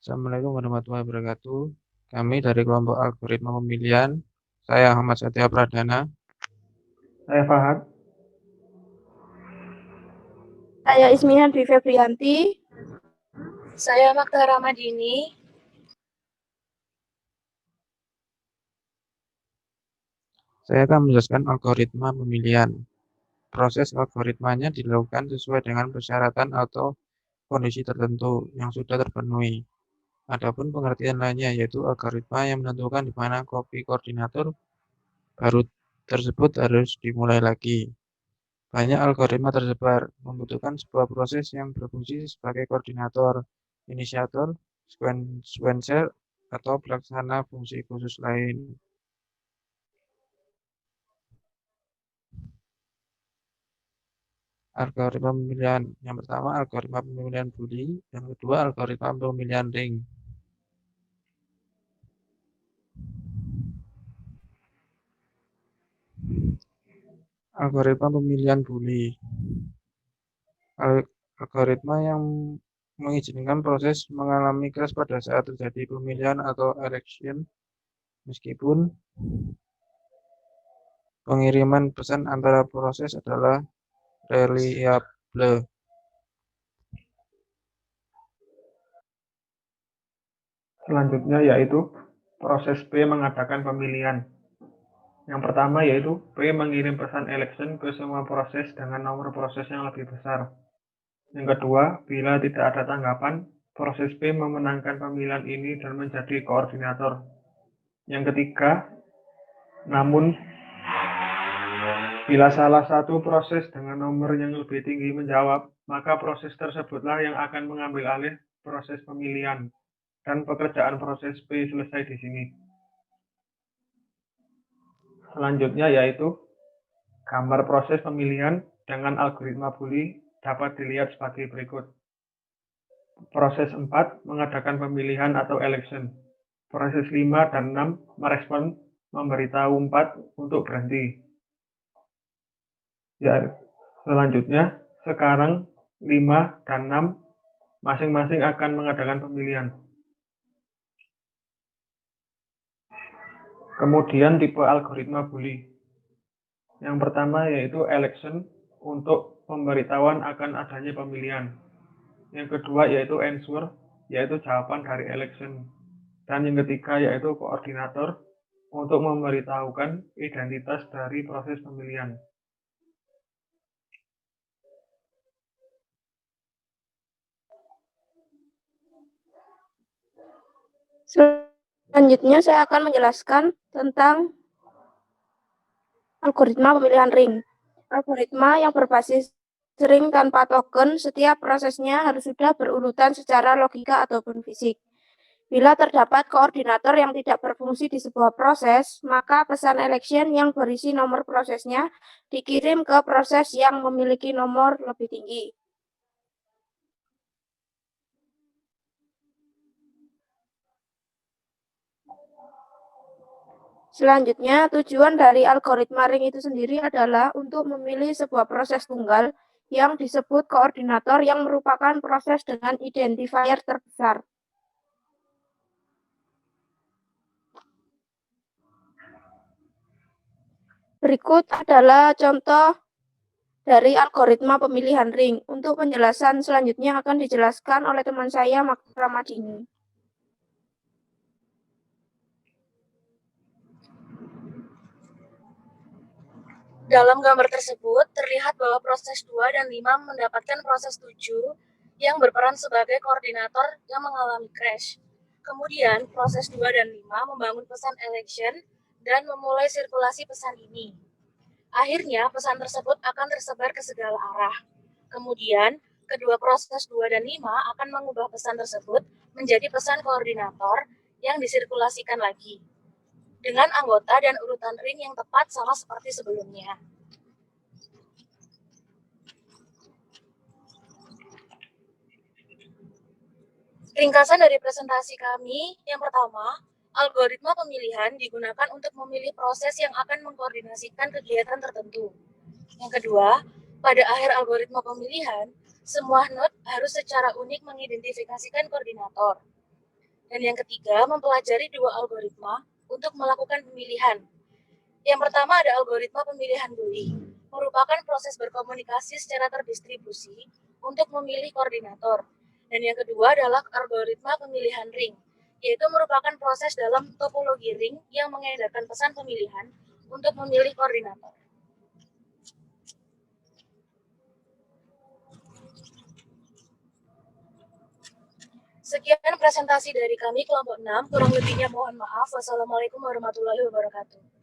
Assalamualaikum warahmatullahi wabarakatuh. Kami dari kelompok algoritma pemilihan. Saya Ahmad Satya Pradana. Saya Fahad. Saya Ismihan Dwi Febrianti. Saya Magda Ramadini. Saya akan menjelaskan algoritma pemilihan. Proses algoritmanya dilakukan sesuai dengan persyaratan atau kondisi tertentu yang sudah terpenuhi. Adapun pengertian lainnya yaitu algoritma yang menentukan di mana kopi koordinator baru tersebut harus dimulai lagi. Banyak algoritma tersebar, membutuhkan sebuah proses yang berfungsi sebagai koordinator, inisiator, sequencer, atau pelaksana fungsi khusus lain. Algoritma pemilihan. Yang pertama, algoritma pemilihan Boolean. Yang kedua, algoritma pemilihan ring. Algoritma pemilihan Boolean. Algoritma yang mengizinkan proses mengalami crash pada saat terjadi pemilihan atau election, meskipun pengiriman pesan antara proses adalah reliable. Selanjutnya yaitu proses P mengadakan pemilihan. Yang pertama yaitu P mengirim pesan election ke semua proses dengan nomor proses yang lebih besar. Yang kedua, bila tidak ada tanggapan, proses P memenangkan pemilihan ini dan menjadi koordinator. Yang ketiga, namun bila salah satu proses dengan nomor yang lebih tinggi menjawab, maka proses tersebutlah yang akan mengambil alih proses pemilihan. Dan pekerjaan proses P selesai di sini. Selanjutnya yaitu gambar proses pemilihan dengan algoritma Boolean dapat dilihat sebagai berikut. Proses 4 mengadakan pemilihan atau election. Proses 5 dan 6 merespon memberitahu 4 untuk berhenti. Ya, selanjutnya sekarang 5 dan 6 masing-masing akan mengadakan pemilihan. Kemudian tipe algoritma Boolean. Yang pertama yaitu election untuk pemberitahuan akan adanya pemilihan. Yang kedua yaitu answer, yaitu jawaban dari election. Dan yang ketiga yaitu koordinator untuk memberitahukan identitas dari proses pemilihan. Selanjutnya saya akan menjelaskan tentang algoritma pemilihan ring. Algoritma yang berbasis ring tanpa token, setiap prosesnya harus sudah berurutan secara logika ataupun fisik. Bila terdapat koordinator yang tidak berfungsi di sebuah proses, maka pesan election yang berisi nomor prosesnya dikirim ke proses yang memiliki nomor lebih tinggi. Selanjutnya, tujuan dari algoritma ring itu sendiri adalah untuk memilih sebuah proses tunggal yang disebut koordinator yang merupakan proses dengan identifier terbesar. Berikut adalah contoh dari algoritma pemilihan ring. Untuk penjelasan selanjutnya akan dijelaskan oleh teman saya, Magda Ramadini. Dalam gambar tersebut, terlihat bahwa proses 2 dan 5 mendapatkan proses 7 yang berperan sebagai koordinator yang mengalami crash. Kemudian, proses 2 dan 5 membangun pesan election dan memulai sirkulasi pesan ini. Akhirnya, pesan tersebut akan tersebar ke segala arah. Kemudian, kedua proses 2 dan 5 akan mengubah pesan tersebut menjadi pesan koordinator yang disirkulasikan lagi, dengan anggota dan urutan ring yang tepat sama seperti sebelumnya. Ringkasan dari presentasi kami, yang pertama, algoritma pemilihan digunakan untuk memilih proses yang akan mengkoordinasikan kegiatan tertentu. Yang kedua, pada akhir algoritma pemilihan, semua node harus secara unik mengidentifikasikan koordinator. Dan yang ketiga, mempelajari dua algoritma untuk melakukan pemilihan. Yang pertama ada algoritma pemilihan Bully, merupakan proses berkomunikasi secara terdistribusi untuk memilih koordinator. Dan yang kedua adalah algoritma pemilihan ring, yaitu merupakan proses dalam topologi ring yang mengedarkan pesan pemilihan untuk memilih koordinator. Sekian presentasi dari kami kelompok 6, kurang lebihnya mohon maaf. Wassalamualaikum warahmatullahi wabarakatuh.